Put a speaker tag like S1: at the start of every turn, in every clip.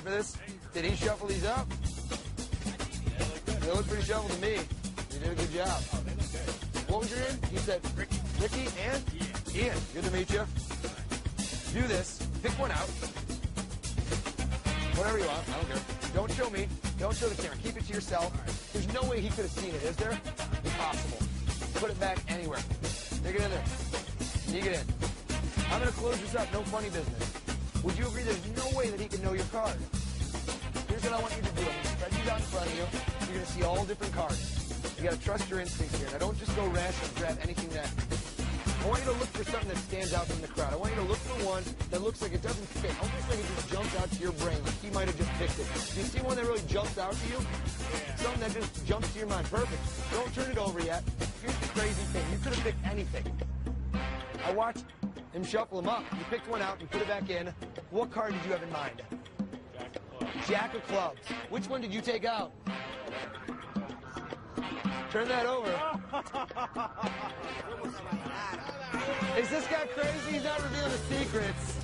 S1: for this? Did he shuffle these up? They look pretty shuffled to me. You did a good job.
S2: Oh, they look good.
S1: What was your name? You said Ricky and Ian. Good to meet you. Do this. Pick one out. Whatever you want. I don't care. Don't show me. Don't show the camera. Keep it to yourself. There's no way he could have seen it, is there? Impossible. Put it back anywhere. Take it in there. Sneak it in. I'm going to close this up. No funny business. Would you agree there's no way that he can know your card? Here's what I want you to do. I'm going to spread these out in front of you. You're going to see all different cards. You got to trust your instincts here. Now, don't just go rash and grab anything that... I want you to look for something that stands out from the crowd. I want you to look for one that looks like it doesn't fit. Almost like it just jumps out to your brain, like he might have just picked it. Do you see one that really jumps out to you?
S2: Yeah.
S1: Something that just jumps to your mind. Perfect. Don't turn it over yet. Here's the crazy thing. You could have picked anything. I watched him shuffle them up. You picked one out and put it back in. What card did you have in mind?
S2: Jack of clubs.
S1: Jack of clubs. Which one did you take out? Turn that over. Is this guy crazy? He's not revealing the secrets.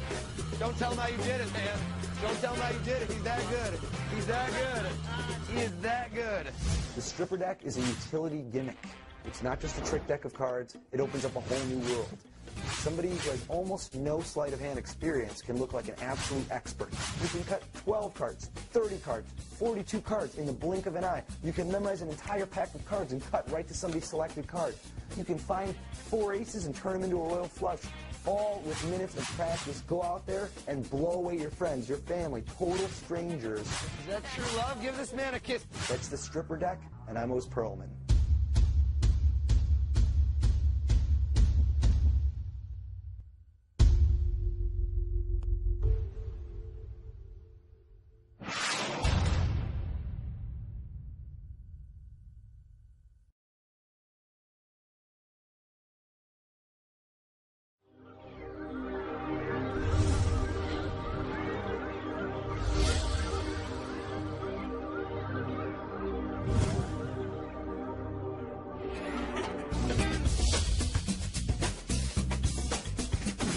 S1: Don't tell him how you did it, man. Don't tell him how you did it. He's that good. He's that good. He is that good. The stripper deck is a utility gimmick. It's not just a trick deck of cards. It opens up a whole new world. Somebody who has almost no sleight of hand experience can look like an absolute expert. You can cut 12 cards, 30 cards, 42 cards in the blink of an eye. You can memorize an entire pack of cards and cut right to somebody's selected card. You can find 4 aces and turn them into a royal flush, all with minutes of practice. Go out there and blow away your friends, your family, total strangers. Is that true love? Give this man a kiss. That's the stripper deck, and I'm Oz Perlman.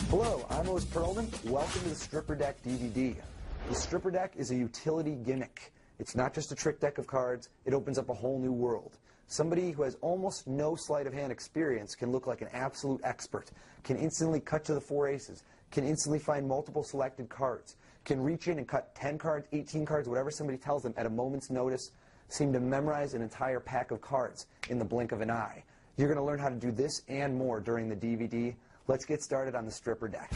S1: Hello, I'm Oz Perlman. Welcome to the Stripper Deck DVD. The Stripper Deck is a utility gimmick. It's not just a trick deck of cards. It opens up a whole new world. Somebody who has almost no sleight of hand experience can look like an absolute expert, can instantly cut to the 4 aces, can instantly find multiple selected cards, can reach in and cut 10 cards, 18 cards, whatever somebody tells them at a moment's notice, seem to memorize an entire pack of cards in the blink of an eye. You're going to learn how to do this and more during the DVD. Let's get started on the stripper deck.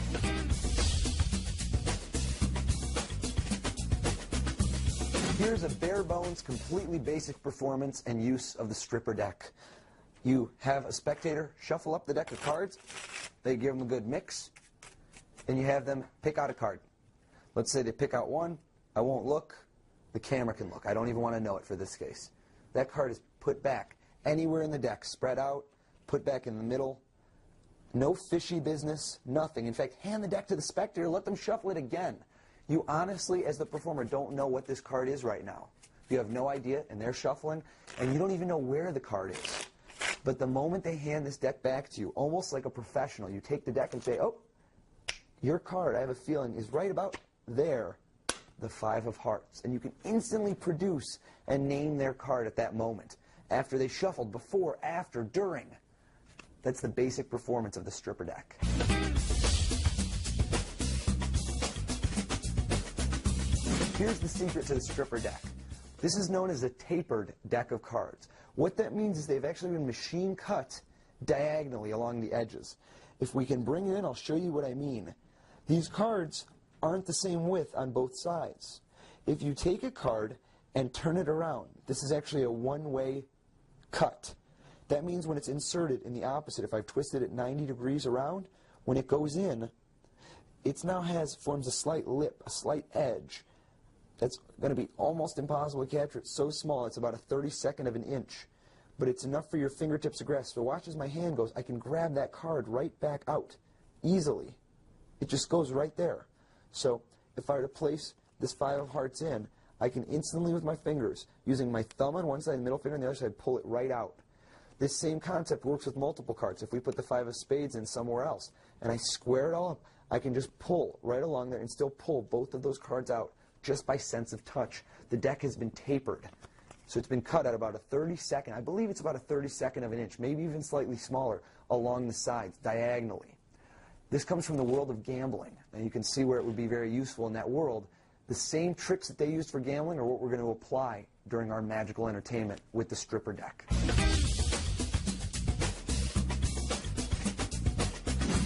S1: Here's a bare bones, completely basic performance and use of the stripper deck. You have a spectator shuffle up the deck of cards. They give them a good mix. And you have them pick out a card. Let's say they pick out one. I won't look. The camera can look. I don't even want to know it for this case. That card is put back anywhere in the deck, spread out, put back in the middle. No fishy business, nothing. In fact, hand the deck to the spectator, let them shuffle it again. You honestly, as the performer, don't know what this card is right now. You have no idea, and they're shuffling, and you don't even know where the card is. But the moment they hand this deck back to you, almost like a professional, you take the deck and say, oh, your card, I have a feeling, is right about there, the 5 of hearts. And you can instantly produce and name their card at that moment, after they shuffled, before, after, during. That's the basic performance of the stripper deck. Here's the secret to the stripper deck. This is known as a tapered deck of cards. What that means is they've actually been machine cut diagonally along the edges. If we can bring it in, I'll show you what I mean. These cards aren't the same width on both sides. If you take a card and turn it around, this is actually a one-way cut. That means when it's inserted in the opposite, if I've twisted it 90 degrees around, when it goes in, it now forms a slight lip, a slight edge. That's going to be almost impossible to capture. It's so small, it's about a 32nd of an inch. But it's enough for your fingertips to grasp. So watch as my hand goes. I can grab that card right back out easily. It just goes right there. So if I were to place this 5 of hearts in, I can instantly with my fingers, using my thumb on one side and middle finger on the other side, pull it right out. This same concept works with multiple cards. If we put the 5 of spades in somewhere else, and I square it all up, I can just pull right along there and still pull both of those cards out just by sense of touch. The deck has been tapered. So it's been cut at about a 32nd, I believe it's about a 32nd of an inch, maybe even slightly smaller, along the sides, diagonally. This comes from the world of gambling, and you can see where it would be very useful in that world. The same tricks that they used for gambling are what we're going to apply during our magical entertainment with the stripper deck.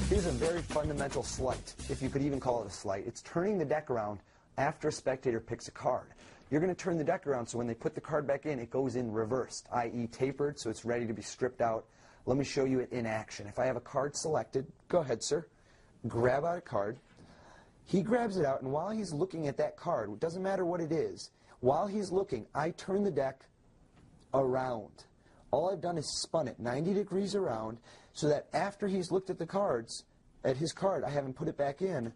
S1: Here's a very fundamental sleight, if you could even call it a sleight. It's turning the deck around after a spectator picks a card. You're going to turn the deck around so when they put the card back in, it goes in reversed, i.e. tapered, so it's ready to be stripped out. Let me show you it in action. If I have a card selected, go ahead, sir. Grab out a card. He grabs it out, and while he's looking at that card, it doesn't matter what it is, while he's looking, I turn the deck around. All I've done is spun it 90 degrees around so that after he's looked at the cards, at his card, I haven't put it back in,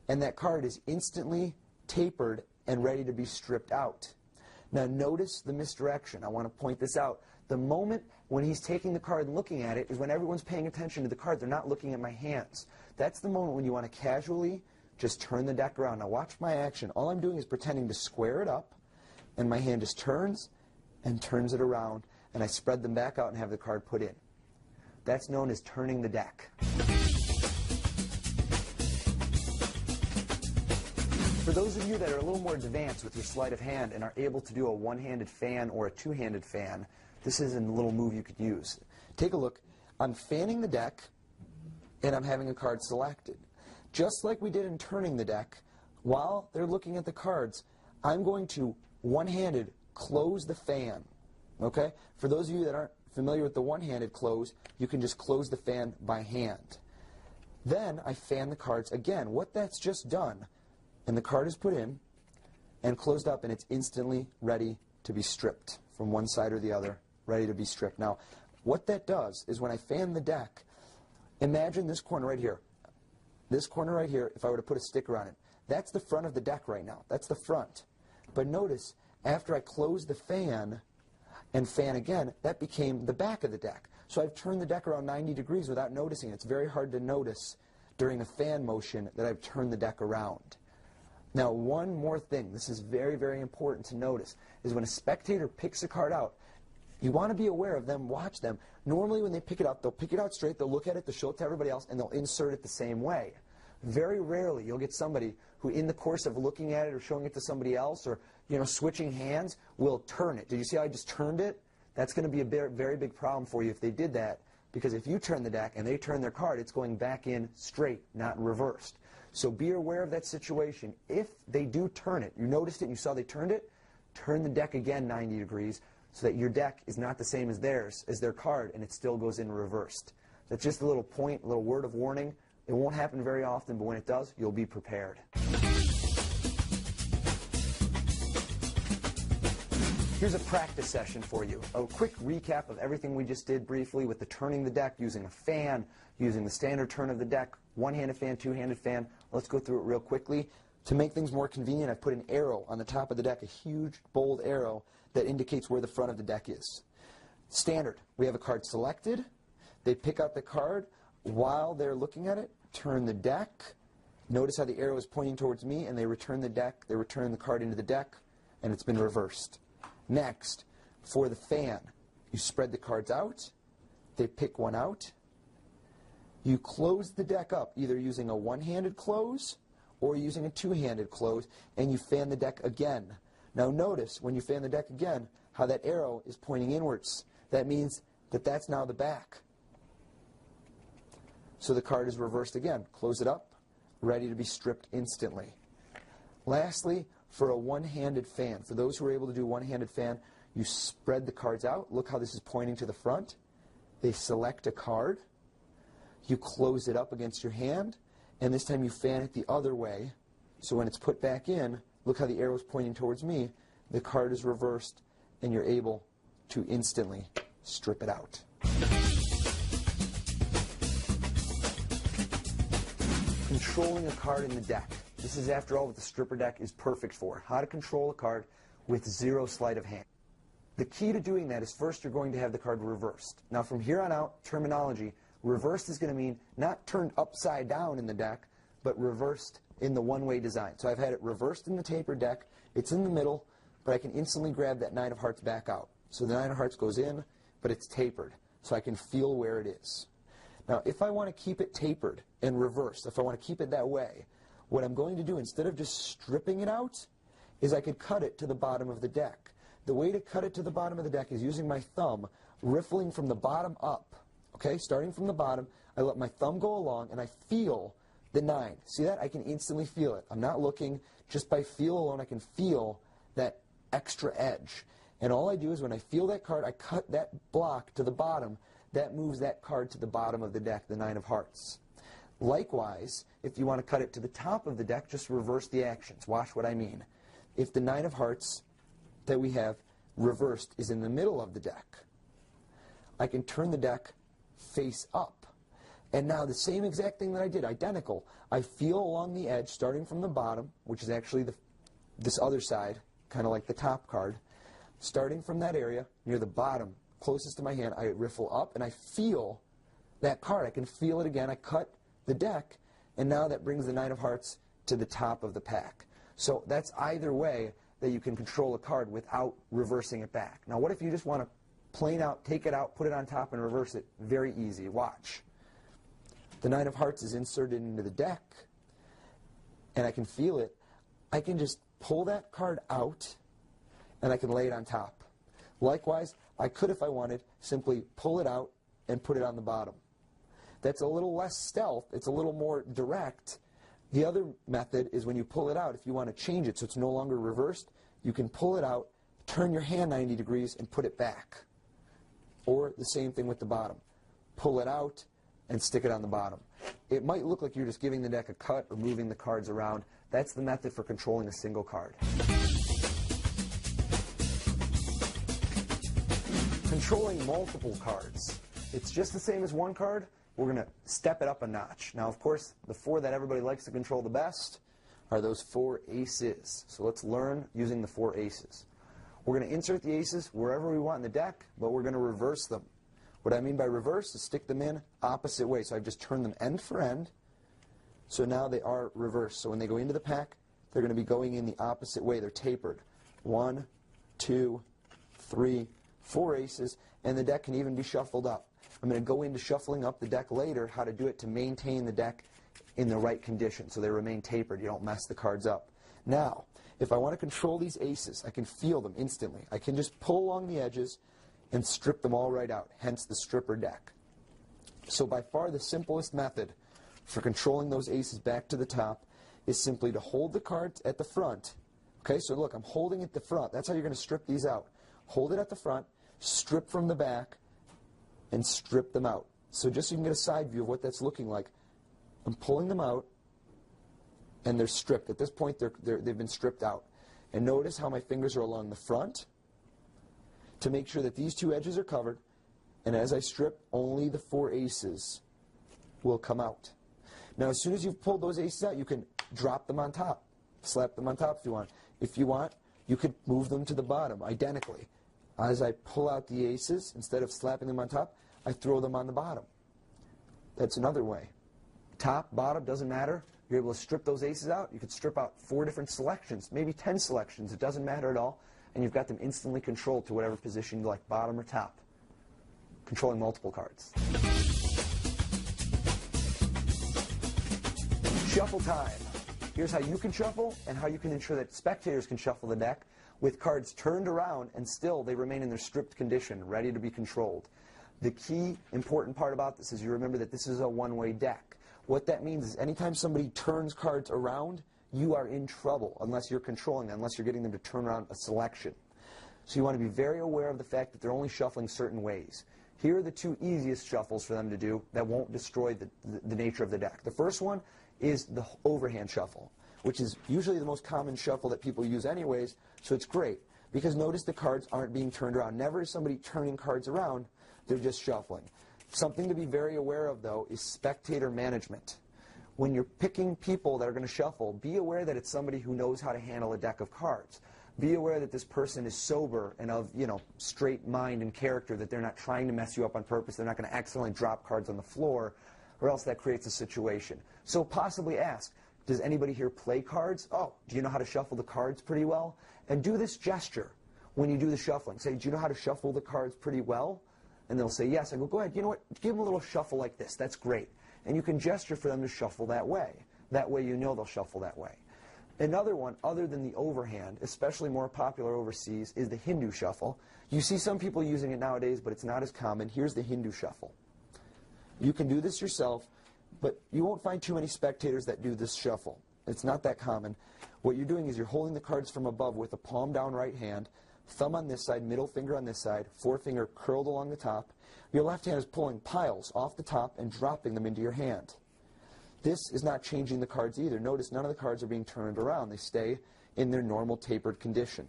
S1: and that card is instantly tapered and ready to be stripped out. Now notice the misdirection. I want to point this out. The moment when he's taking the card and looking at it is when everyone's paying attention to the card. They're not looking at my hands. That's the moment when you want to casually just turn the deck around. Now watch my action. All I'm doing is pretending to square it up, and my hand just turns and turns it around, and I spread them back out and have the card put in. That's known as turning the deck. For those of you that are a little more advanced with your sleight of hand and are able to do a one-handed fan or a two-handed fan, this is a little move you could use. Take a look. I'm fanning the deck, and I'm having a card selected. Just like we did in turning the deck, while they're looking at the cards, I'm going to one-handed close the fan. Okay? For those of you that aren't familiar with the one-handed close, you can just close the fan by hand. Then I fan the cards again. What that's just done, and the card is put in and closed up, and it's instantly ready to be stripped from one side or the other, ready to be stripped. Now, what that does is when I fan the deck, imagine this corner right here. This corner right here, if I were to put a sticker on it, that's the front of the deck right now. That's the front. But notice, after I close the fan and fan again, that became the back of the deck. So I've turned the deck around 90 degrees without noticing. It's very hard to notice during a fan motion that I've turned the deck around. Now, one more thing, this is very, very important to notice, is when a spectator picks a card out, you want to be aware of them, watch them. Normally when they pick it up, they'll pick it out straight, they'll look at it, they'll show it to everybody else, and they'll insert it the same way. Very rarely you'll get somebody who in the course of looking at it or showing it to somebody else or switching hands will turn it. Did you see how I just turned it? That's going to be a very big problem for you if they did that, because if you turn the deck and they turn their card, it's going back in straight, not reversed. So be aware of that situation. If they do turn it, you noticed it and you saw they turned it, turn the deck again 90 degrees so that your deck is not the same as theirs, as their card, and it still goes in reversed. That's just a little point, a little word of warning. It won't happen very often, but when it does, you'll be prepared. Here's a practice session for you. A quick recap of everything we just did briefly with the turning the deck, using a fan, using the standard turn of the deck, one-handed fan, two-handed fan. Let's go through it real quickly. To make things more convenient, I've put an arrow on the top of the deck, a huge, bold arrow that indicates where the front of the deck is. Standard, we have a card selected. They pick out the card. While they're looking at it, turn the deck. Notice how the arrow is pointing towards me, and they return the deck. They return the card into the deck, and it's been reversed. Next, for the fan, you spread the cards out. They pick one out. You close the deck up, either using a one-handed close or using a two-handed close, and you fan the deck again. Now notice, when you fan the deck again, how that arrow is pointing inwards. That means that that's now the back. So the card is reversed again. Close it up, ready to be stripped instantly. Lastly, for a one-handed fan, for those who are able to do one-handed fan, you spread the cards out. Look how this is pointing to the front. They select a card. You close it up against your hand, and this time you fan it the other way. So when it's put back in, look how the arrow is pointing towards me. The card is reversed, and you're able to instantly strip it out. Controlling a card in the deck. This is, after all, what the stripper deck is perfect for. How to control a card with zero sleight of hand. The key to doing that is first you're going to have the card reversed. Now from here on out, terminology, reversed is going to mean not turned upside down in the deck, but reversed in the one-way design. So I've had it reversed in the tapered deck. It's in the middle, but I can instantly grab that 9 of hearts back out. So the 9 of hearts goes in, but it's tapered, so I can feel where it is. Now, if I want to keep it tapered and reversed, if I want to keep it that way, what I'm going to do, instead of just stripping it out, is I could cut it to the bottom of the deck. The way to cut it to the bottom of the deck is using my thumb, riffling from the bottom up. Okay, starting from the bottom, I let my thumb go along, and I feel the 9. See that? I can instantly feel it. I'm not looking. Just by feel alone, I can feel that extra edge. And all I do is when I feel that card, I cut that block to the bottom. That moves that card to the bottom of the deck, the 9 of hearts. Likewise, if you want to cut it to the top of the deck, just reverse the actions. Watch what I mean. If the 9 of hearts that we have reversed is in the middle of the deck, I can turn the deck face up. And now the same exact thing that I did, identical. I feel along the edge, starting from the bottom, which is actually this other side, kind of like the top card. Starting from that area, near the bottom, closest to my hand, I riffle up, and I feel that card. I can feel it again. I cut the deck, and now that brings the 9 of hearts to the top of the pack. So that's either way that you can control a card without reversing it back. Now, what if you just want to plane out, take it out, put it on top, and reverse it? Very easy. Watch. The 9 of hearts is inserted into the deck, and I can feel it. I can just pull that card out, and I can lay it on top. Likewise, I could, if I wanted, simply pull it out and put it on the bottom. That's a little less stealth. It's a little more direct. The other method is when you pull it out, if you want to change it so it's no longer reversed, you can pull it out, turn your hand 90 degrees, and put it back. Or the same thing with the bottom. Pull it out and stick it on the bottom. It might look like you're just giving the deck a cut or moving the cards around. That's the method for controlling a single card. Controlling multiple cards. It's just the same as one card. We're going to step it up a notch. Now, of course, the 4 that everybody likes to control the best are those 4 aces. So let's learn using the 4 aces. We're going to insert the aces wherever we want in the deck, but we're going to reverse them. What I mean by reverse is stick them in opposite way. So I've just turned them end for end. So now they are reversed. So when they go into the pack, they're going to be going in the opposite way. They're tapered. 1, 2, 3, 4 aces, and the deck can even be shuffled up. I'm going to go into shuffling up the deck later, how to do it to maintain the deck in the right condition so they remain tapered. You don't mess the cards up. Now, if I want to control these aces, I can feel them instantly. I can just pull along the edges and strip them all right out, hence the stripper deck. So by far the simplest method for controlling those aces back to the top is simply to hold the cards at the front. Okay, so look, I'm holding at the front. That's how you're going to strip these out. Hold it at the front, strip from the back, and strip them out. So just so you can get a side view of what that's looking like, I'm pulling them out, and they're stripped. At this point, they've been stripped out. And notice how my fingers are along the front to make sure that these 2 edges are covered, and as I strip, only the 4 aces will come out. Now, as soon as you've pulled those aces out, you can drop them on top, slap them on top if you want. If you want, you could move them to the bottom, identically. As I pull out the aces, instead of slapping them on top, I throw them on the bottom. That's another way. Top, bottom, doesn't matter. You're able to strip those aces out. You could strip out 4 different selections, maybe 10 selections. It doesn't matter at all. And you've got them instantly controlled to whatever position you like, bottom or top. Controlling multiple cards. Shuffle time. Here's how you can shuffle and how you can ensure that spectators can shuffle the deck with cards turned around and still they remain in their stripped condition, ready to be controlled. The key important part about this is you remember that this is a one-way deck. What that means is anytime somebody turns cards around, you are in trouble unless you're controlling them, unless you're getting them to turn around a selection. So you want to be very aware of the fact that they're only shuffling certain ways. Here are the 2 easiest shuffles for them to do that won't destroy the nature of the deck. The first one is the overhand shuffle, which is usually the most common shuffle that people use anyways, so it's great. Because notice the cards aren't being turned around. Never is somebody turning cards around, they're just shuffling. Something to be very aware of, though, is spectator management. When you're picking people that are going to shuffle, be aware that it's somebody who knows how to handle a deck of cards. Be aware that this person is sober and of, straight mind and character, that they're not trying to mess you up on purpose. They're not going to accidentally drop cards on the floor, or else that creates a situation. So possibly ask, Does anybody here play cards? Oh, do you know how to shuffle the cards pretty well? And do this gesture when you do the shuffling. Say, do you know how to shuffle the cards pretty well? And they'll say yes. I go, go ahead. You know what? Give them a little shuffle like this. That's great. And you can gesture for them to shuffle that way. That way you know they'll shuffle that way. Another one, other than the overhand, especially more popular overseas, is the Hindu shuffle. You see some people using it nowadays, but it's not as common. Here's the Hindu shuffle. You can do this yourself, but you won't find too many spectators that do this shuffle. It's not that common. What you're doing is you're holding the cards from above with a palm down right hand, thumb on this side, middle finger on this side, forefinger curled along the top. Your left hand is pulling piles off the top and dropping them into your hand. This is not changing the cards either. Notice none of the cards are being turned around. They stay in their normal tapered condition.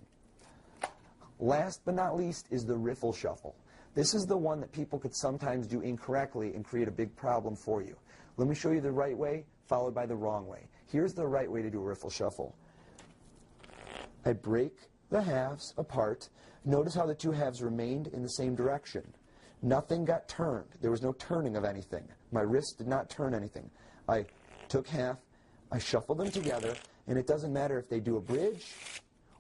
S1: Last but not least is the riffle shuffle. This is the one that people could sometimes do incorrectly and create a big problem for you. Let me show you the right way, followed by the wrong way. Here's the right way to do a riffle shuffle. I break the halves apart. Notice how the two halves remained in the same direction. Nothing got turned. There was no turning of anything. My wrist did not turn anything. I took half, I shuffled them together, and it doesn't matter if they do a bridge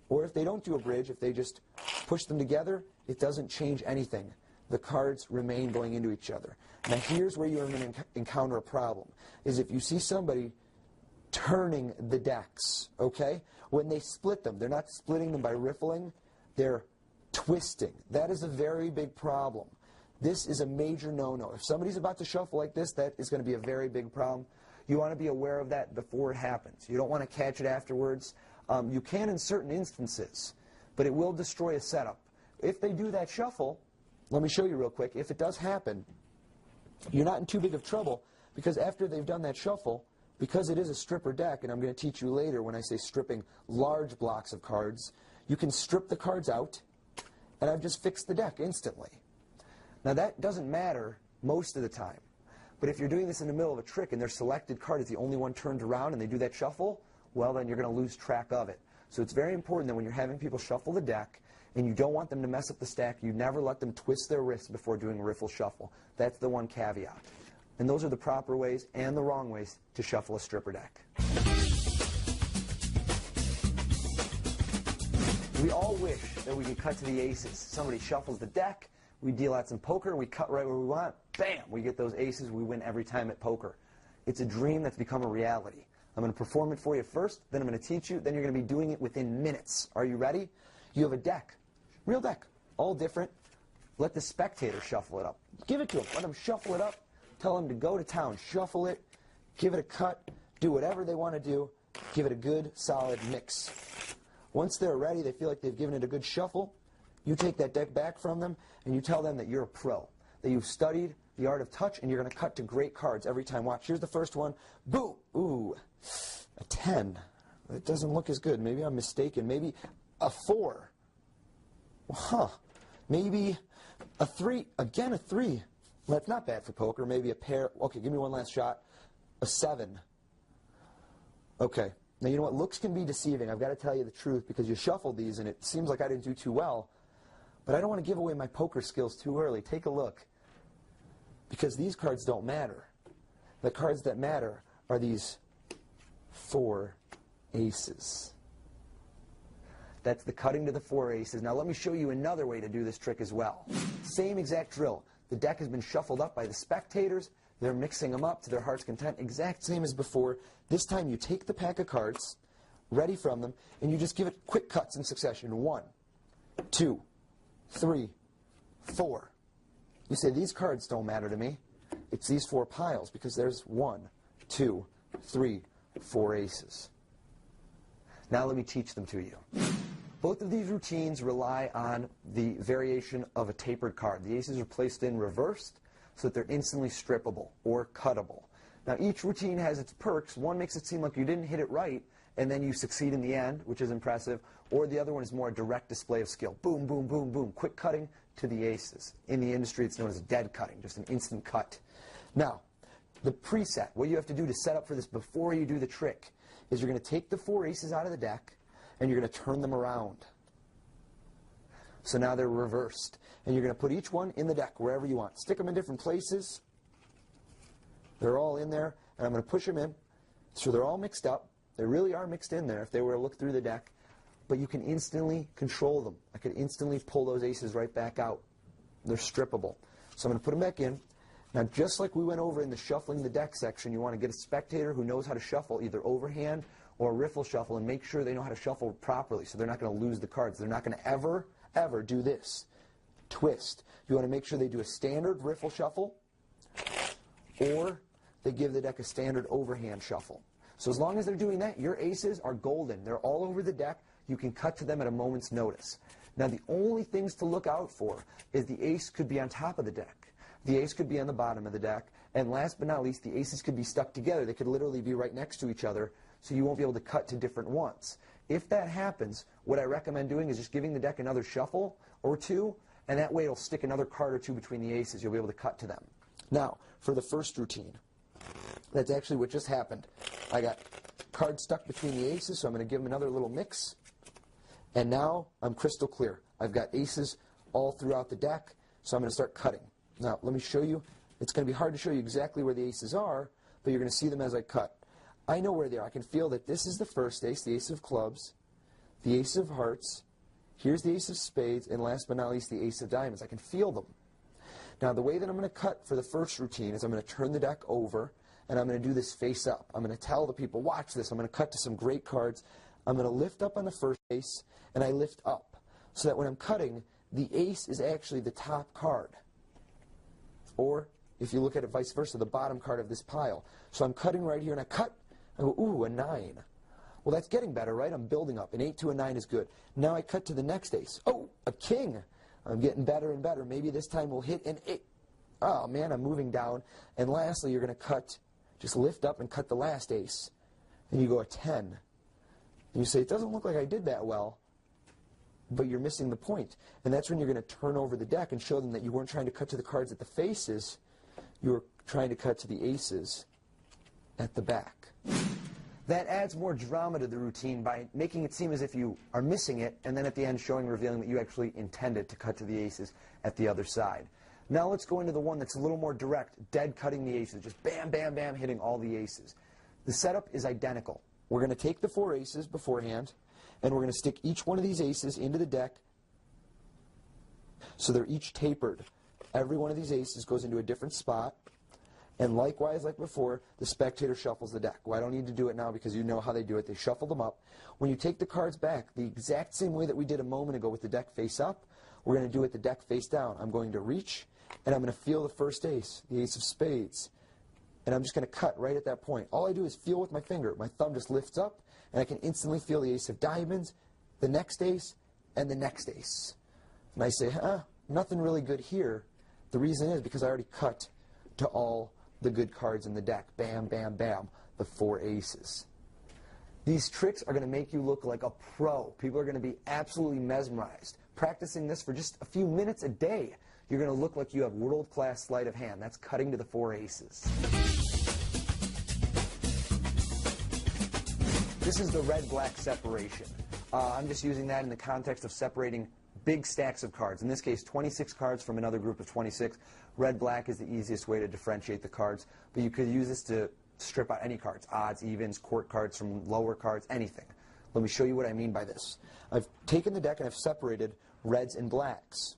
S1: or if they don't do a bridge. If they just push them together, it doesn't change anything. The cards remain going into each other. Now here's where you're going to encounter a problem, is if you see somebody turning the decks, okay? When they split them, they're not splitting them by riffling, they're twisting. That is a very big problem. This is a major no-no. If somebody's about to shuffle like this, that is going to be a very big problem. You want to be aware of that before it happens. You don't want to catch it afterwards. You can in certain instances, but it will destroy a setup. If they do that shuffle, let me show you real quick. If it does happen, you're not in too big of trouble, because after they've done that shuffle, because it is a stripper deck, and I'm going to teach you later when I say stripping large blocks of cards, you can strip the cards out, and I've just fixed the deck instantly. Now that doesn't matter most of the time, but if you're doing this in the middle of a trick and their selected card is the only one turned around and they do that shuffle, well then you're going to lose track of it. So it's very important that when you're having people shuffle the deck and you don't want them to mess up the stack, you never let them twist their wrists before doing a riffle shuffle. That's the one caveat. And those are the proper ways and the wrong ways to shuffle a stripper deck. We all wish that we could cut to the aces. Somebody shuffles the deck, we deal out some poker, we cut right where we want, bam, we get those aces, we win every time at poker. It's a dream that's become a reality. I'm going to perform it for you first, then I'm going to teach you, then you're going to be doing it within minutes. Are you ready? You have a deck, real deck, all different. Let the spectator shuffle it up. Give it to them, let them shuffle it up, tell them to go to town, shuffle it, give it a cut, do whatever they want to do, give it a good, solid mix. Once they're ready, they feel like they've given it a good shuffle, you take that deck back from them and you tell them that you're a pro, that you've studied the art of touch and you're going to cut to great cards every time. Watch, here's the first one. Boom! Ooh, a 10. It doesn't look as good. Maybe I'm mistaken. Maybe a 4. Huh. Maybe a 3. Again, a 3. Well, that's not bad for poker. Maybe a pair. Okay, give me one last shot. A 7. Okay. Now, you know what? Looks can be deceiving. I've got to tell you the truth because you shuffled these and it seems like I didn't do too well. But I don't want to give away my poker skills too early. Take a look. Because these cards don't matter. The cards that matter are these 4 aces. That's the cutting to the 4 aces. Now let me show you another way to do this trick as well. Same exact drill. The deck has been shuffled up by the spectators. They're mixing them up to their heart's content. Exact same as before. This time you take the pack of cards, ready from them, and you just give it quick cuts in succession. 1, 2, 3, 4. You say, these cards don't matter to me. It's these 4 piles because there's 1, 2, 3, 4 aces. Now let me teach them to you. Both of these routines rely on the variation of a tapered card. The aces are placed in reversed so that they're instantly strippable or cuttable. Now each routine has its perks. One makes it seem like you didn't hit it right and then you succeed in the end, which is impressive, or the other one is more a direct display of skill. Boom, boom, boom, boom, quick cutting to the aces. In the industry it's known as dead cutting, just an instant cut. Now, the preset, what you have to do to set up for this before you do the trick, is you're going to take the 4 aces out of the deck and you're going to turn them around. So now they're reversed. And you're going to put each one in the deck wherever you want. Stick them in different places. They're all in there. And I'm going to push them in. So they're all mixed up. They really are mixed in there if they were to look through the deck. But you can instantly control them. I could instantly pull those aces right back out. They're strippable. So I'm going to put them back in. Now, just like we went over in the shuffling the deck section, you want to get a spectator who knows how to shuffle either overhand or riffle shuffle and make sure they know how to shuffle properly so they're not going to lose the cards. They're not going to ever do this. Twist. You want to make sure they do a standard riffle shuffle or they give the deck a standard overhand shuffle. So as long as they're doing that, your aces are golden. They're all over the deck. You can cut to them at a moment's notice. Now, the only things to look out for is the ace could be on top of the deck. The ace could be on the bottom of the deck. And last but not least, the aces could be stuck together. They could literally be right next to each other, so you won't be able to cut to different ones. If that happens, what I recommend doing is just giving the deck another shuffle or two, and that way it'll stick another card or two between the aces. You'll be able to cut to them. Now, for the first routine, that's actually what just happened. I got cards stuck between the aces, so I'm going to give them another little mix. And now I'm crystal clear. I've got aces all throughout the deck, so I'm going to start cutting. Now, let me show you. It's going to be hard to show you exactly where the aces are, but you're going to see them as I cut. I know where they are. I can feel that this is the first ace, the ace of clubs, the ace of hearts, here's the ace of spades, and last but not least, the ace of diamonds. I can feel them. Now, the way that I'm going to cut for the first routine is I'm going to turn the deck over, and I'm going to do this face up. I'm going to tell the people, watch this. I'm going to cut to some great cards. I'm going to lift up on the first ace, and I lift up, so that when I'm cutting, the ace is actually the top card. Or, if you look at it vice versa, the bottom card of this pile. So I'm cutting right here, and I cut. I go, ooh, a 9. Well, that's getting better, right? I'm building up. An 8 to a 9 is good. Now I cut to the next ace. Oh, a king. I'm getting better and better. Maybe this time we'll hit an 8. Oh, man, I'm moving down. And lastly, you're going to cut, just lift up and cut the last ace. And you go a 10. And you say, it doesn't look like I did that well, but you're missing the point. And that's when you're going to turn over the deck and show them that you weren't trying to cut to the cards at the faces. You were trying to cut to the aces at the back. That adds more drama to the routine by making it seem as if you are missing it, and then at the end revealing that you actually intended to cut to the aces at the other side. Now let's go into the one that's a little more direct, dead cutting the aces, just bam, bam, bam, hitting all the aces. The setup is identical. We're going to take the 4 aces beforehand, and we're going to stick each one of these aces into the deck so they're each tapered. Every one of these aces goes into a different spot. And likewise, like before, the spectator shuffles the deck. Well, I don't need to do it now because you know how they do it. They shuffle them up. When you take the cards back, the exact same way that we did a moment ago with the deck face up, we're going to do it the deck face down. I'm going to reach, and I'm going to feel the first ace, the ace of spades. And I'm just going to cut right at that point. All I do is feel with my finger. My thumb just lifts up, and I can instantly feel the ace of diamonds, the next ace, and the next ace. And I say, nothing really good here. The reason is because I already cut to all the good cards in the deck. Bam, bam, bam, the 4 aces. These tricks are going to make you look like a pro. People are going to be absolutely mesmerized. Practicing this for just a few minutes a day, you're going to look like you have world-class sleight of hand. That's cutting to the 4 aces. This is the red-black separation. I'm just using that in the context of separating big stacks of cards. In this case, 26 cards from another group of 26. Red-black is the easiest way to differentiate the cards, but you could use this to strip out any cards, odds, evens, court cards from lower cards, anything. Let me show you what I mean by this. I've taken the deck and I've separated reds and blacks.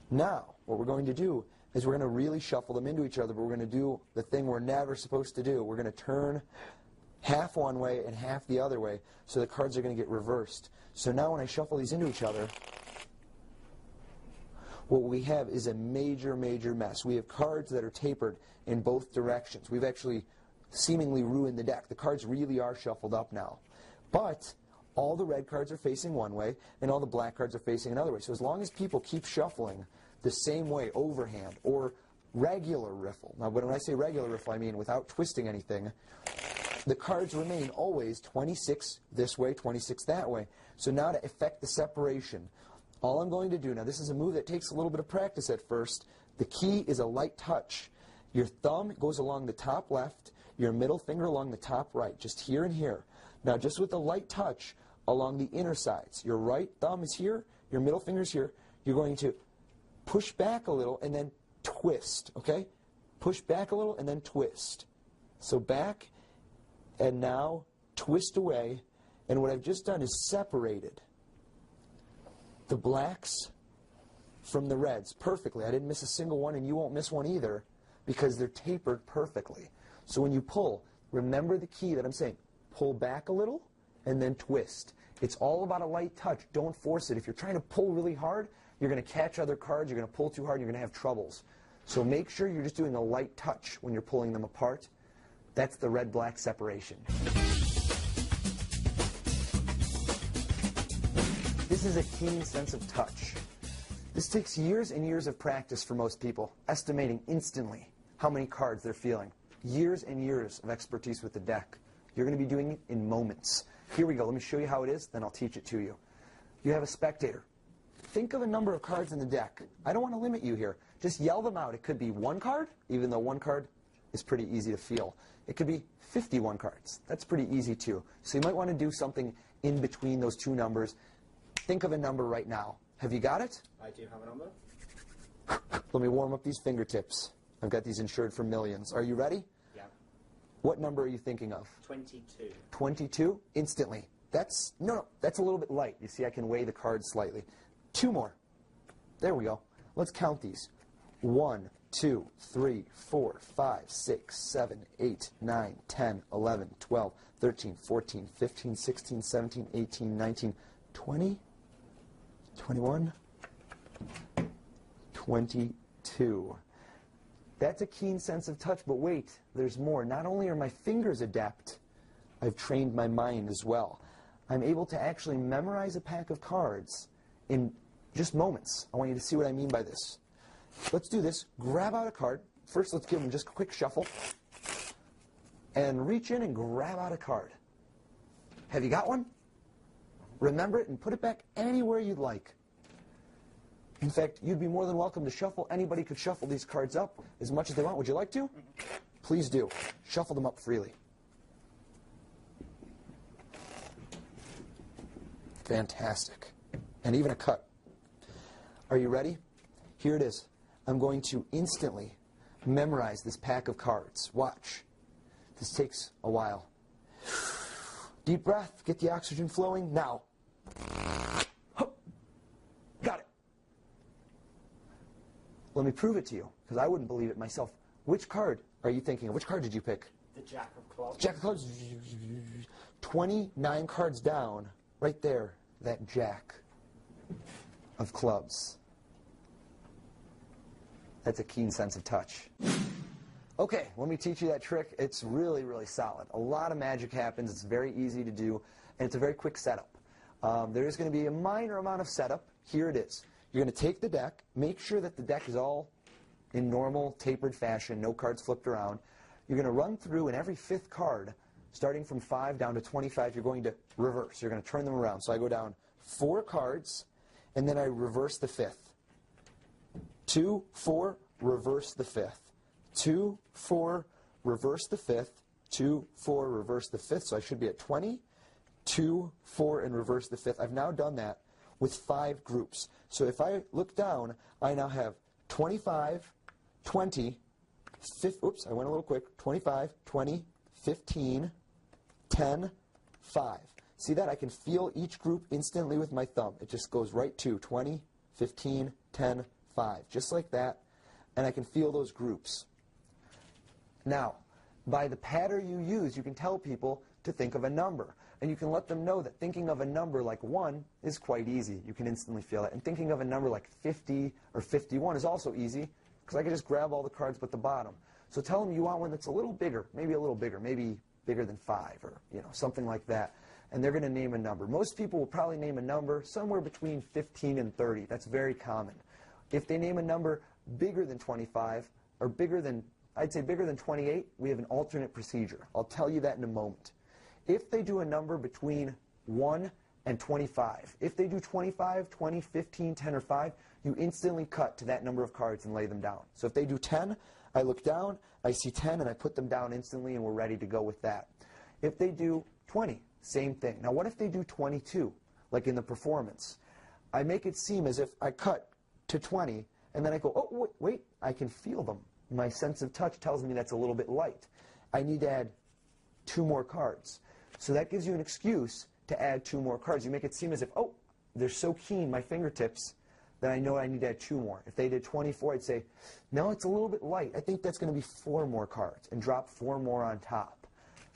S1: Now, what we're going to do is we're going to really shuffle them into each other, but we're going to do the thing we're never supposed to do. We're going to turn half one way and half the other way, so the cards are going to get reversed. So now when I shuffle these into each other, what we have is a major, major mess. We have cards that are tapered in both directions. We've actually seemingly ruined the deck. The cards really are shuffled up now. But all the red cards are facing one way, and all the black cards are facing another way. So as long as people keep shuffling the same way, overhand, or regular riffle. Now, when I say regular riffle, I mean without twisting anything. The cards remain always 26 this way, 26 that way. So now to effect the separation, all I'm going to do, now this is a move that takes a little bit of practice at first. The key is a light touch. Your thumb goes along the top left, your middle finger along the top right, just here and here. Now just with a light touch along the inner sides. Your right thumb is here, your middle finger is here. You're going to push back a little and then twist, okay? Push back a little and then twist. So back And now twist away, and what I've just done is separated the blacks from the reds perfectly. I didn't miss a single one, and you won't miss one either because they're tapered perfectly. So when you pull, remember the key that I'm saying. Pull back a little and then twist. It's all about a light touch. Don't force it. If you're trying to pull really hard, you're going to catch other cards. You're going to pull too hard, and you're going to have troubles. So make sure you're just doing a light touch when you're pulling them apart. That's the red-black separation. This is a keen sense of touch. This takes years and years of practice for most people, estimating instantly how many cards they're feeling. Years and years of expertise with the deck. You're going to be doing it in moments. Here we go. Let me show you how it is, then I'll teach it to you. You have a spectator. Think of a number of cards in the deck. I don't want to limit you here. Just yell them out. It could be one card, even though one card is pretty easy to feel. It could be 51 cards. That's pretty easy too. So you might want to do something in between those two numbers. Think of a number right now. Have you got it?
S3: I do have a number.
S1: Let me warm up these fingertips. I've got these insured for millions. Are you ready?
S3: Yeah.
S1: What number are you thinking of?
S3: 22.
S1: 22? Instantly. That's, no, that's a little bit light. You see, I can weigh the cards slightly. Two more. There we go. Let's count these. 1, 2, 3, 4, 5, 6, 7, 8, 9, 10, 11, 12, 13, 14, 15, 16, 17, 18, 19, 20, 21, 22. That's a keen sense of touch, but wait, there's more. Not only are my fingers adept, I've trained my mind as well. I'm able to actually memorize a pack of cards in just moments. I want you to see what I mean by this. Let's do this. Grab out a card. First, let's give them just a quick shuffle. And reach in and grab out a card. Have you got one? Remember it and put it back anywhere you'd like. In fact, you'd be more than welcome to shuffle. Anybody could shuffle these cards up as much as they want. Would you like to? Please do. Shuffle them up freely. Fantastic. And even a cut. Are you ready? Here it is. I'm going to instantly memorize this pack of cards. Watch. This takes a while. Deep breath. Get the oxygen flowing. Now. Got it. Let me prove it to you, because I wouldn't believe it myself. Which card are you thinking of? Which card did you pick?
S3: The Jack of Clubs.
S1: Jack of Clubs. 29 cards down. Right there. That Jack of Clubs. That's a keen sense of touch. Okay, let me teach you that trick. It's really, really solid. A lot of magic happens. It's very easy to do, and it's a very quick setup. There is going to be a minor amount of setup. Here it is. You're going to take the deck, make sure that the deck is all in normal, tapered fashion, no cards flipped around. You're going to run through, and every fifth card, starting from 5 down to 25, you're going to reverse. You're going to turn them around. So I go down 4 cards, and then I reverse the fifth. 2, 4, reverse the fifth. 2, 4, reverse the fifth. 2, 4, reverse the fifth. So I should be at 20. 2, 4, and reverse the fifth. I've now done that with 5 groups. So if I look down, I now have 25, 20, oops, I went a little quick. 25, 20, 15, 10, 5. See that? I can feel each group instantly with my thumb. It just goes right to 20, 15, 10, 5. Just like that. And I can feel those groups. Now, by the pattern you use, you can tell people to think of a number. And you can let them know that thinking of a number like 1 is quite easy. You can instantly feel it. And thinking of a number like 50 or 51 is also easy, because I can just grab all the cards but the bottom. So tell them you want one that's a little bigger, maybe bigger than 5, or something like that. And they're going to name a number. Most people will probably name a number somewhere between 15 and 30. That's very common. If they name a number bigger than 25, or bigger than, I'd say bigger than 28, we have an alternate procedure. I'll tell you that in a moment. If they do a number between 1 and 25, if they do 25, 20, 15, 10, or 5, you instantly cut to that number of cards and lay them down. So if they do 10, I look down, I see 10, and I put them down instantly, and we're ready to go with that. If they do 20, same thing. Now what if they do 22, like in the performance? I make it seem as if I cut to 20, and then I go, oh, wait, I can feel them. My sense of touch tells me that's a little bit light. I need to add 2 more cards. So that gives you an excuse to add 2 more cards. You make it seem as if, oh, they're so keen, my fingertips, that I know I need to add 2 more. If they did 24, I'd say, no, it's a little bit light. I think that's going to be 4 more cards, and drop 4 more on top.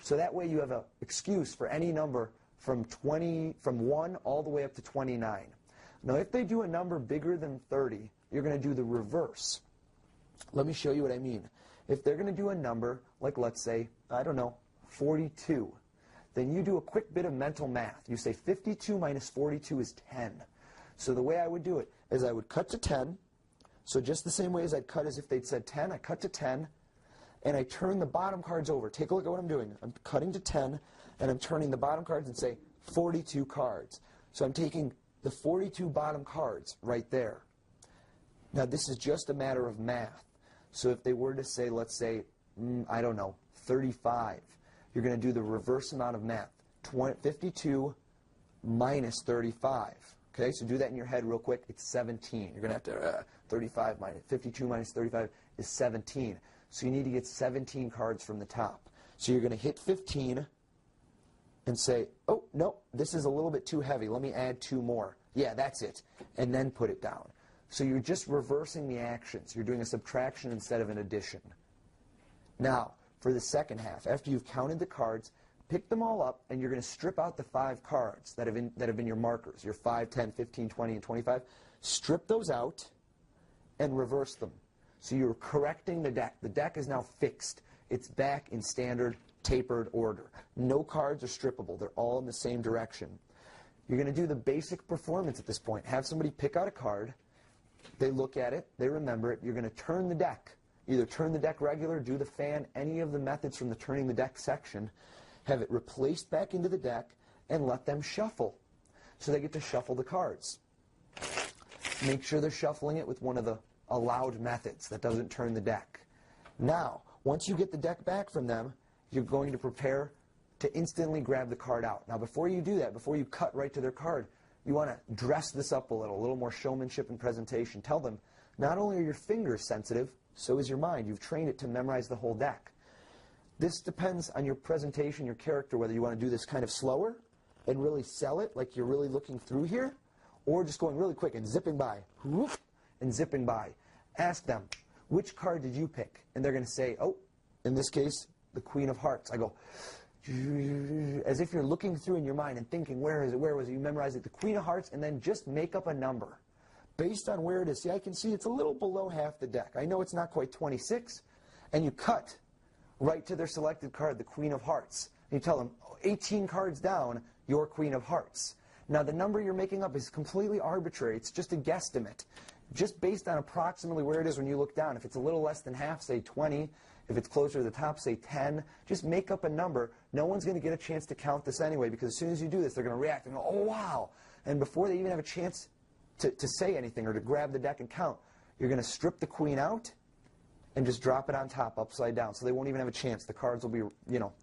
S1: So that way you have an excuse for any number from 1 all the way up to 29. Now, if they do a number bigger than 30, you're going to do the reverse. Let me show you what I mean. If they're going to do a number, like let's say, I don't know, 42, then you do a quick bit of mental math. You say 52 minus 42 is 10. So the way I would do it is I would cut to 10. So just the same way as I'd cut as if they'd said 10, I cut to 10, and I turn the bottom cards over. Take a look at what I'm doing. I'm cutting to 10, and I'm turning the bottom cards and say 42 cards. So I'm taking the 42 bottom cards right there. Now this is just a matter of math. So if they were to say, let's say, I don't know, 35, you're going to do the reverse amount of math. 52 minus 35. Okay, so do that in your head real quick. It's 17. You're going to have to, 35 minus 52 minus 35 is 17. So you need to get 17 cards from the top. So you're going to hit 15 and say, oh, no, this is a little bit too heavy. Let me add 2 more. Yeah, that's it. And then put it down. So you're just reversing the actions. You're doing a subtraction instead of an addition. Now, for the second half, after you've counted the cards, pick them all up, and you're going to strip out the 5 cards that have been your markers, your 5, 10, 15, 20, and 25. Strip those out and reverse them. So you're correcting the deck. The deck is now fixed. It's back in standard tapered order. No cards are strippable. They're all in the same direction. You're going to do the basic performance at this point. Have somebody pick out a card. They look at it. They remember it. You're going to turn the deck. Either turn the deck regular, do the fan, any of the methods from the turning the deck section. Have it replaced back into the deck, and let them shuffle. So they get to shuffle the cards. Make sure they're shuffling it with one of the allowed methods that doesn't turn the deck. Now, once you get the deck back from them, you're going to prepare to instantly grab the card out. Now, before you do that, before you cut right to their card, you want to dress this up a little more showmanship and presentation. Tell them, not only are your fingers sensitive, so is your mind. You've trained it to memorize the whole deck. This depends on your presentation, your character, whether you want to do this kind of slower and really sell it like you're really looking through here, or just going really quick and zipping by, whoop, and zipping by. Ask them, which card did you pick? And they're going to say, oh, in this case, the Queen of Hearts. I go, as if you're looking through in your mind and thinking, where is it, where was it? You memorize it, the Queen of Hearts, and then just make up a number based on where it is. See, I can see it's a little below half the deck. I know it's not quite 26, and you cut right to their selected card, the Queen of Hearts. And you tell them, 18 cards down, your Queen of Hearts. Now, the number you're making up is completely arbitrary. It's just a guesstimate, just based on approximately where it is when you look down. If it's a little less than half, say 20. If it's closer to the top, say 10. Just make up a number. No one's going to get a chance to count this anyway, because as soon as you do this, they're going to react and go, oh, wow. And before they even have a chance to say anything or to grab the deck and count, you're going to strip the Queen out and just drop it on top, upside down. So they won't even have a chance. The cards will be,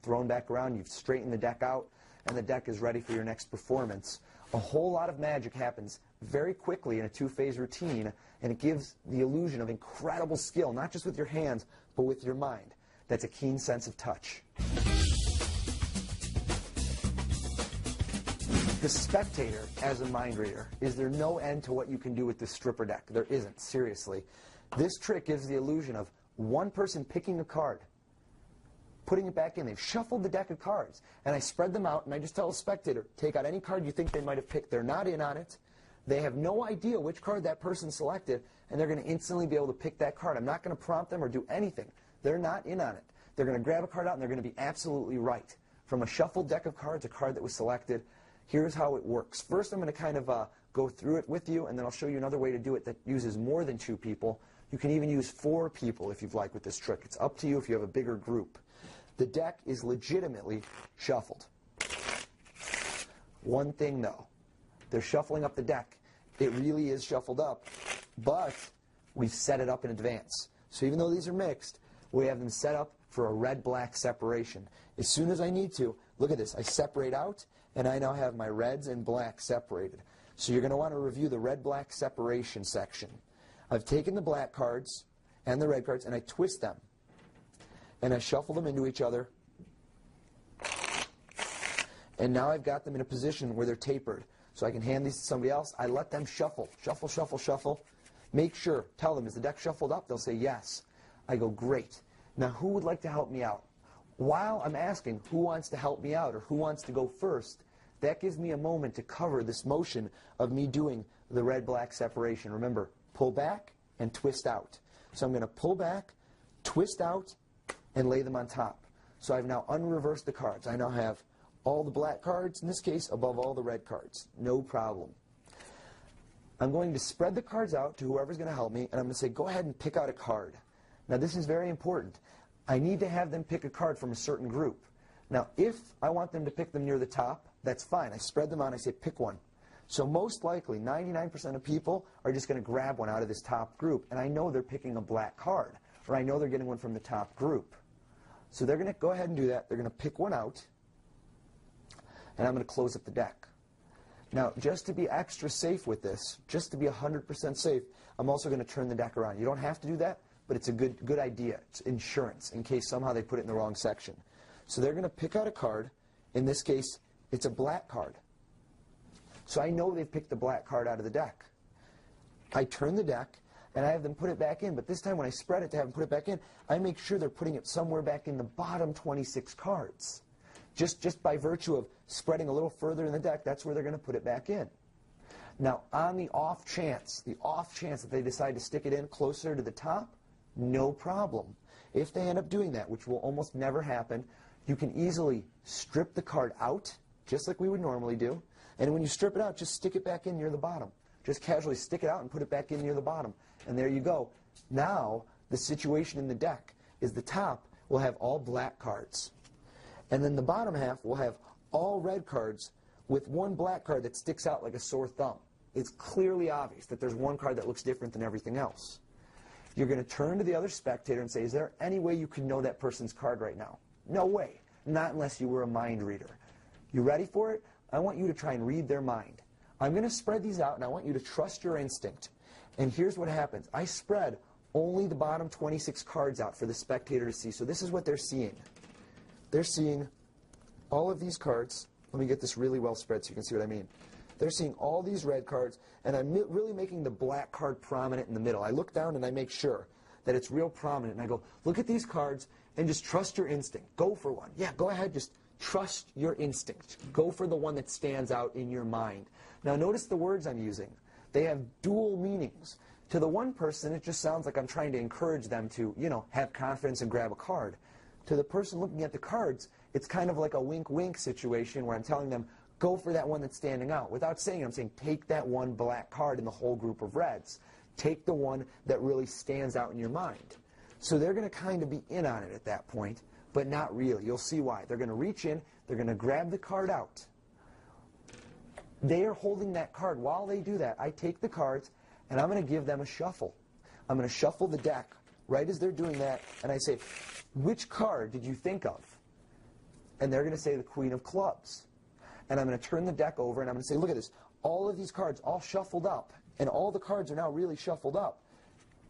S1: thrown back around. You've straightened the deck out, and the deck is ready for your next performance. A whole lot of magic happens very quickly in a 2-phase routine, and it gives the illusion of incredible skill, not just with your hands, but with your mind. That's a keen sense of touch. The spectator, as a mind reader, is there no end to what you can do with this stripper deck? There isn't, seriously. This trick gives the illusion of one person picking a card, putting it back in. They've shuffled the deck of cards, and I spread them out, and I just tell a spectator, take out any card you think they might have picked. They're not in on it. They have no idea which card that person selected, and they're going to instantly be able to pick that card. I'm not going to prompt them or do anything. They're not in on it. They're going to grab a card out, and they're going to be absolutely right. From a shuffled deck of cards, a card that was selected, here's how it works. First, I'm going to kind of go through it with you, and then I'll show you another way to do it that uses more than 2 people. You can even use 4 people if you'd like with this trick. It's up to you if you have a bigger group. The deck is legitimately shuffled. One thing, though, they're shuffling up the deck. It really is shuffled up, but we've set it up in advance. So even though these are mixed, we have them set up for a red-black separation. As soon as I need to, look at this. I separate out, and I now have my reds and blacks separated. So you're going to want to review the red-black separation section. I've taken the black cards and the red cards, and I twist them. And I shuffle them into each other And now I've got them in a position where they're tapered. So I can hand these to somebody else. I let them shuffle, shuffle, shuffle, shuffle. Make sure, tell them, is the deck shuffled up? They'll say yes. I go, great. Now who would like to help me out? While I'm asking who wants to help me out or who wants to go first, that gives me a moment to cover this motion of me doing the red-black separation. Remember, pull back and twist out. So I'm going to pull back, twist out, and lay them on top. So I've now unreversed the cards. I now have all the black cards, in this case, above all the red cards. No problem. I'm going to spread the cards out to whoever's going to help me, and I'm going to say, go ahead and pick out a card. Now this is very important. I need to have them pick a card from a certain group. Now if I want them to pick them near the top, that's fine. I spread them out and I say pick one. So most likely, 99% of people are just going to grab one out of this top group, and I know they're picking a black card, or I know they're getting one from the top group. So they're going to go ahead and do that. They're going to pick one out, and I'm going to close up the deck. Now, just to be extra safe with this, just to be 100% safe, I'm also going to turn the deck around. You don't have to do that, but it's a good idea. It's insurance in case somehow they put it in the wrong section. So they're going to pick out a card. In this case, it's a black card. So I know they've picked the black card out of the deck. I turn the deck, and I have them put it back in. But this time when I spread it to have them put it back in, I make sure they're putting it somewhere back in the bottom 26 cards. Just by virtue of spreading a little further in the deck, that's where they're going to put it back in. Now, on the off chance that they decide to stick it in closer to the top, no problem. If they end up doing that, which will almost never happen, you can easily strip the card out, just like we would normally do. And when you strip it out, just stick it back in near the bottom. Just casually stick it out and put it back in near the bottom. And there you go. Now, the situation in the deck is the top will have all black cards. And then the bottom half will have all red cards with one black card that sticks out like a sore thumb. It's clearly obvious that there's one card that looks different than everything else. You're going to turn to the other spectator and say, is there any way you can know that person's card right now? No way. Not unless you were a mind reader. You ready for it? I want you to try and read their mind. I'm going to spread these out, and I want you to trust your instinct. And here's what happens. I spread only the bottom 26 cards out for the spectator to see. So this is what they're seeing. They're seeing all of these cards. Let me get this really well spread so you can see what I mean. They're seeing all these red cards, and I'm really making the black card prominent in the middle. I look down and I make sure that it's real prominent, and I go, look at these cards and just trust your instinct. Go for one. Yeah, go ahead, just trust your instinct. Go for the one that stands out in your mind. Now notice the words I'm using. They have dual meanings. To the one person, it just sounds like I'm trying to encourage them to, have confidence and grab a card. To the person looking at the cards, it's kind of like a wink-wink situation where I'm telling them, go for that one that's standing out. Without saying it, I'm saying, take that one black card in the whole group of reds. Take the one that really stands out in your mind. So they're going to kind of be in on it at that point, but not really. You'll see why. They're going to reach in, they're going to grab the card out. They are holding that card. While they do that, I take the cards, and I'm going to give them a shuffle. I'm going to shuffle the deck right as they're doing that, and I say, which card did you think of? And they're going to say the Queen of Clubs. And I'm going to turn the deck over, and I'm going to say, look at this. All of these cards all shuffled up, and all the cards are now really shuffled up.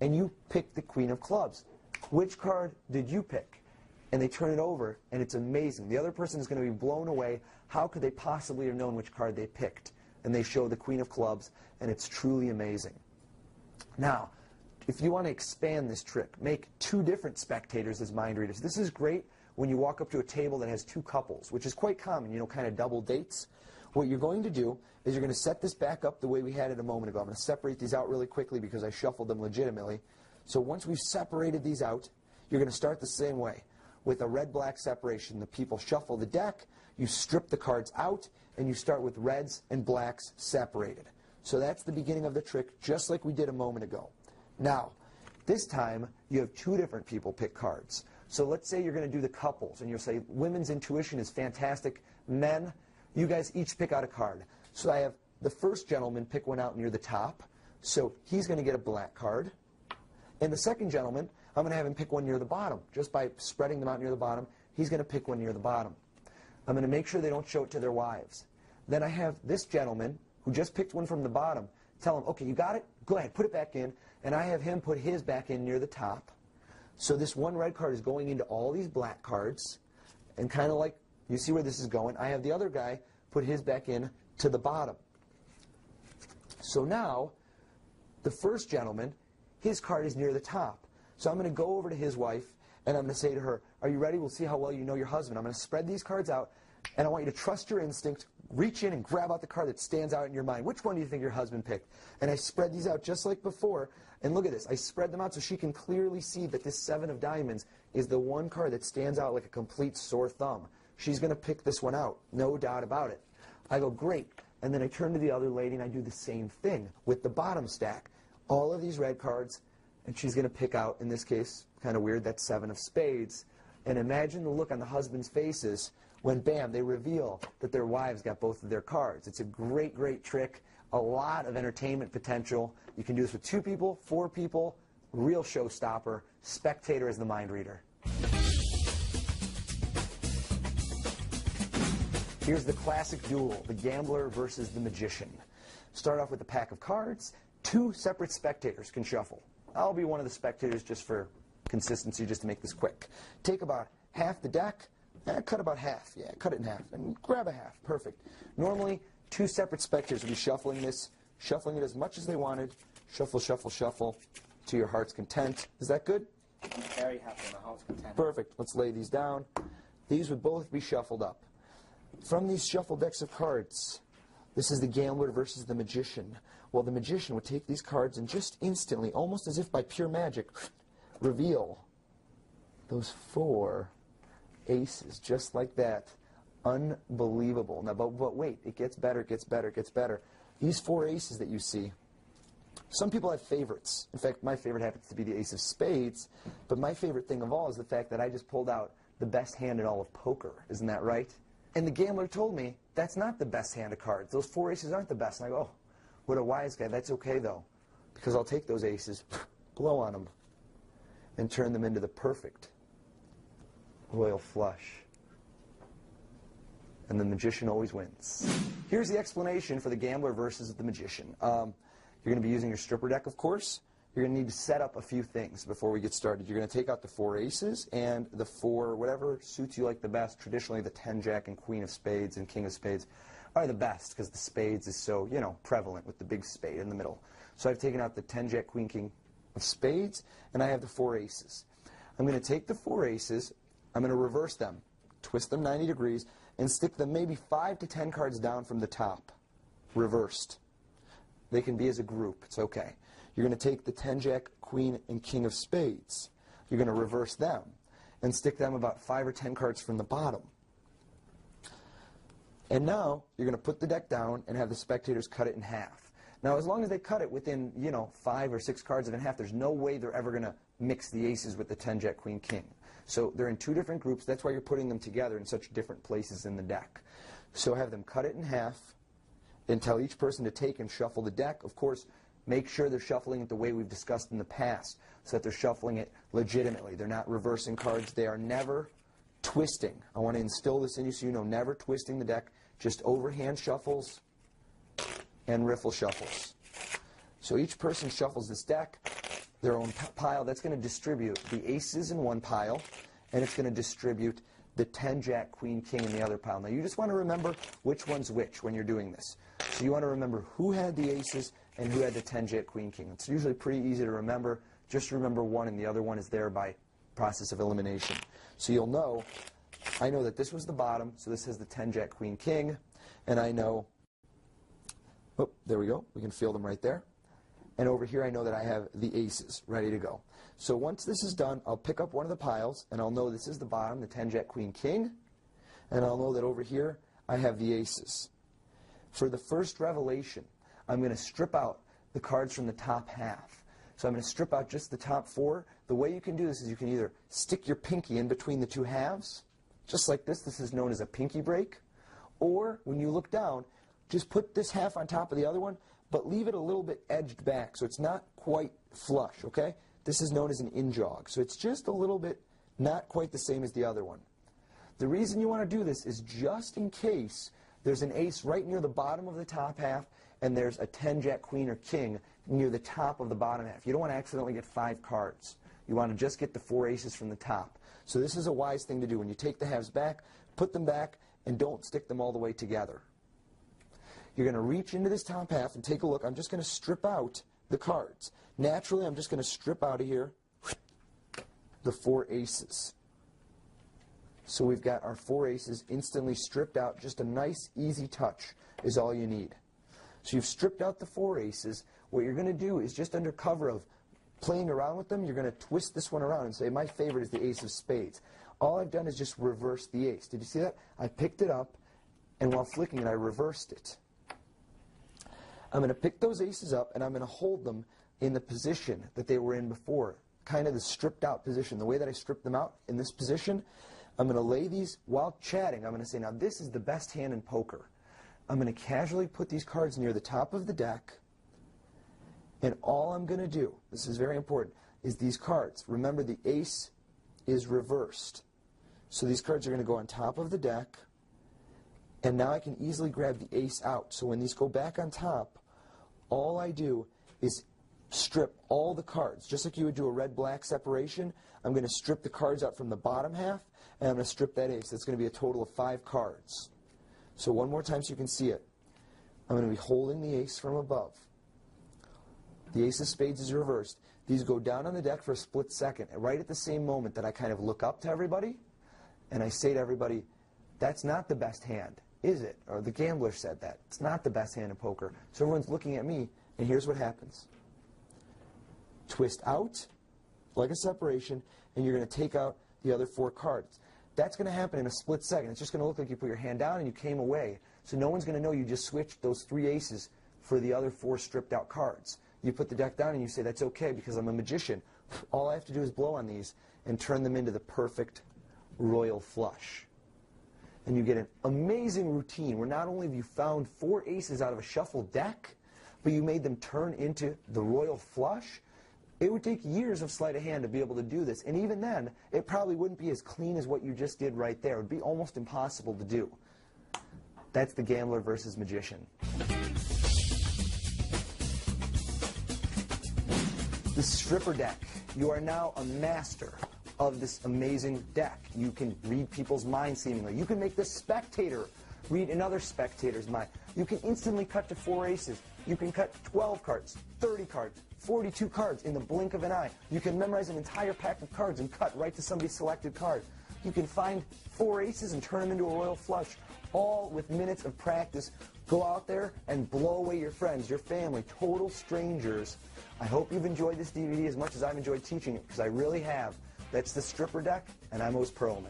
S1: And you picked the Queen of Clubs. Which card did you pick? And they turn it over, and it's amazing. The other person is going to be blown away. How could they possibly have known which card they picked? And they show the Queen of Clubs, and it's truly amazing. Now, if you want to expand this trick, make two different spectators as mind readers. This is great when you walk up to a table that has two couples, which is quite common, kind of double dates. What you're going to do is you're going to set this back up the way we had it a moment ago. I'm going to separate these out really quickly because I shuffled them legitimately. So once we've separated these out, you're going to start the same way with a red-black separation. The people shuffle the deck, you strip the cards out, and you start with reds and blacks separated. So that's the beginning of the trick, just like we did a moment ago. Now, this time, you have two different people pick cards. So let's say you're going to do the couples, and you'll say, women's intuition is fantastic. Men, you guys each pick out a card. So I have the first gentleman pick one out near the top. So he's going to get a black card. And the second gentleman, I'm going to have him pick one near the bottom. Just by spreading them out near the bottom, he's going to pick one near the bottom. I'm going to make sure they don't show it to their wives. Then I have this gentleman, who just picked one from the bottom, tell him, okay, you got it? Go ahead, put it back in. And I have him put his back in near the top. So this one red card is going into all these black cards. And kind of like You see where this is going? I have the other guy put his back in to the bottom. So now, the first gentleman, his card is near the top. So I'm going to go over to his wife, and I'm going to say to her, are you ready? We'll see how well you know your husband. I'm going to spread these cards out, and I want you to trust your instinct. Reach in and grab out the card that stands out in your mind. Which one do you think your husband picked? And I spread these out just like before. And look at this. I spread them out so she can clearly see that this 7 of diamonds is the one card that stands out like a complete sore thumb. She's going to pick this one out. No doubt about it. I go, great. And then I turn to the other lady and I do the same thing with the bottom stack. All of these red cards. And she's going to pick out, in this case, kind of weird, that 7 of spades. And imagine the look on the husband's faces when, bam, they reveal that their wives got both of their cards. It's a great, great trick. A lot of entertainment potential. You can do this with 2 people, 4 people. Real showstopper. Spectator as the mind reader. Here's the classic duel, the gambler versus the magician. Start off with a pack of cards. 2 separate spectators can shuffle. I'll be one of the spectators just for consistency, just to make this quick. Take about half the deck. Cut about half. Yeah, cut it in half. And grab a half. Perfect. Normally, 2 separate spectators would be shuffling this, shuffling it as much as they wanted. Shuffle, shuffle, shuffle to your heart's content. Is that good?
S3: Very happy in my heart's content.
S1: Perfect. Let's lay these down. These would both be shuffled up. From these shuffled decks of cards, this is the gambler versus the magician. Well, the magician would take these cards and just instantly, almost as if by pure magic, reveal those 4 aces, just like that. Unbelievable. Now, but wait, it gets better, it gets better, it gets better. These 4 aces that you see, some people have favorites. In fact, my favorite happens to be the ace of spades, but my favorite thing of all is the fact that I just pulled out the best hand in all of poker. Isn't that right? And the gambler told me, that's not the best hand of cards. Those 4 aces aren't the best. And I go, oh, what a wise guy. That's okay, though, because I'll take those aces, blow on them, and turn them into the perfect royal flush. And the magician always wins. Here's the explanation for the gambler versus the magician. You're going to be using your stripper deck, of course. You're going to need to set up a few things before we get started. You're going to take out the 4 aces and the 4, whatever suits you like the best. Traditionally, the 10, Jack, and Queen of Spades and King of Spades are the best because the spades is so, prevalent with the big spade in the middle. So I've taken out the 10, Jack, Queen, King of Spades, and I have the 4 aces. I'm going to take the 4 aces, I'm going to reverse them, twist them 90 degrees, and stick them maybe 5 to 10 cards down from the top, reversed. They can be as a group. It's okay. You're going to take the 10, Jack, Queen, and King of Spades. You're going to reverse them and stick them about 5 or 10 cards from the bottom. And now you're going to put the deck down and have the spectators cut it in half. Now, as long as they cut it within, 5 or 6 cards of in half, there's no way they're ever going to mix the aces with the 10, Jack, Queen, King. So they're in 2 different groups. That's why you're putting them together in such different places in the deck. So have them cut it in half and tell each person to take and shuffle the deck. Of course, make sure they're shuffling it the way we've discussed in the past so that they're shuffling it legitimately. They're not reversing cards. They are never twisting. I want to instill this in you so you know never twisting the deck, just overhand shuffles and riffle shuffles. So each person shuffles this deck, their own pile. That's going to distribute the aces in one pile, and it's going to distribute the 10, Jack, Queen, King in the other pile. Now, you just want to remember which one's which when you're doing this. So you want to remember who had the aces and who had the 10, Jack, Queen, King. It's usually pretty easy to remember. Just remember one, and the other one is there by process of elimination. So you'll know, I know that this was the bottom, so this has the 10, Jack, Queen, King, and I know, oh, there we go. We can feel them right there. And over here I know that I have the aces ready to go. So once this is done, I'll pick up one of the piles, and I'll know this is the bottom, the 10, Jack, Queen, King, and I'll know that over here I have the aces. For the first revelation, I'm going to strip out the cards from the top half. So I'm going to strip out just the top 4. The way you can do this is you can either stick your pinky in between the 2 halves, just like this. This is known as a pinky break. Or when you look down, just put this half on top of the other one, but leave it a little bit edged back so it's not quite flush, okay? This is known as an in-jog. So it's just a little bit not quite the same as the other one. The reason you want to do this is just in case there's an ace right near the bottom of the top half and there's a 10, Jack, Queen, or King near the top of the bottom half. You don't want to accidentally get 5 cards. You want to just get the 4 aces from the top. So this is a wise thing to do. When you take the halves back, put them back, and don't stick them all the way together. You're going to reach into this top half and take a look. I'm just going to strip out the cards. Naturally, I'm just going to strip out of here the 4 aces. So we've got our 4 aces instantly stripped out. Just a nice, easy touch is all you need. So you've stripped out the 4 aces. What you're going to do is, just under cover of playing around with them, you're going to twist this one around and say, my favorite is the ace of spades. All I've done is just reverse the ace. Did you see that? I picked it up, and while flicking it, I reversed it. I'm going to pick those aces up, and I'm going to hold them in the position that they were in before, kind of the stripped out position. The way that I stripped them out in this position, I'm going to lay these while chatting. I'm going to say, now this is the best hand in poker. I'm going to casually put these cards near the top of the deck, and all I'm going to do, this is very important, is these cards. Remember, the ace is reversed. So these cards are going to go on top of the deck, and now I can easily grab the ace out. So when these go back on top, all I do is strip all the cards. Just like you would do a red-black separation, I'm going to strip the cards out from the bottom half, and I'm going to strip that ace. That's going to be a total of 5 cards. So one more time so you can see it. I'm going to be holding the ace from above. The ace of spades is reversed. These go down on the deck for a split second. And right at the same moment that I kind of look up to everybody, and I say to everybody, that's not the best hand, is it? Or the gambler said that. It's not the best hand in poker. So everyone's looking at me, and here's what happens. Twist out, like a separation, and you're going to take out the other 4 cards. That's going to happen in a split second. It's just going to look like you put your hand down and you came away. So no one's going to know you just switched those 3 aces for the other 4 stripped out cards. You put the deck down and you say, that's okay because I'm a magician. All I have to do is blow on these and turn them into the perfect royal flush. And you get an amazing routine where not only have you found 4 aces out of a shuffled deck, but you made them turn into the royal flush. It would take years of sleight of hand to be able to do this. And even then, it probably wouldn't be as clean as what you just did right there. It would be almost impossible to do. That's the gambler versus magician. The stripper deck. You are now a master of this amazing deck. You can read people's minds seemingly. You can make the spectator read another spectator's mind. You can instantly cut to 4 aces. You can cut 12 cards, 30 cards, 42 cards in the blink of an eye. You can memorize an entire pack of cards and cut right to somebody's selected card. You can find 4 aces and turn them into a royal flush, all with minutes of practice. Go out there and blow away your friends, your family, total strangers. I hope you've enjoyed this DVD as much as I've enjoyed teaching it, because I really have. That's the stripper deck, and I'm Oz Perlman.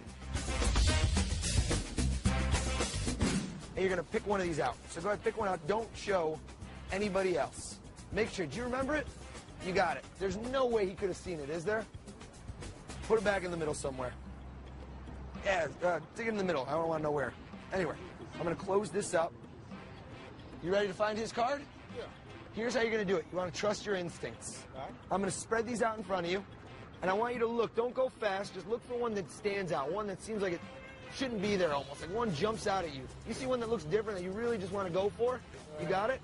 S1: And you're going to pick one of these out. So go ahead, pick one out. Don't show anybody else. Make sure. Do you remember it? You got it. There's no way he could have seen it, is there? Put it back in the middle somewhere. Yeah, stick it in the middle. I don't want to know where. Anyway, I'm going to close this up. You ready to find his card?
S2: Yeah.
S1: Here's how you're going to do it. You want to trust your instincts.
S2: Right.
S1: I'm going to spread these out in front of you, and I want you to look. Don't go fast. Just look for one that stands out, one that seems like it shouldn't be there almost, like one jumps out at you. You see one that looks different that you really just want to go for? You got it?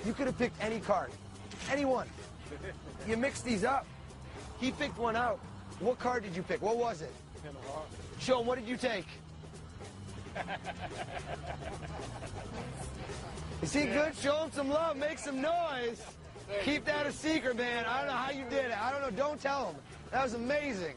S1: You could have picked any card. Any one. You mix these up. He picked one out. What card did you pick? What was it? Show him. What did you take? Is he good? Show him some love. Make some noise. Keep that a secret, man. I don't know how you did it. I don't know. Don't tell him. That was amazing.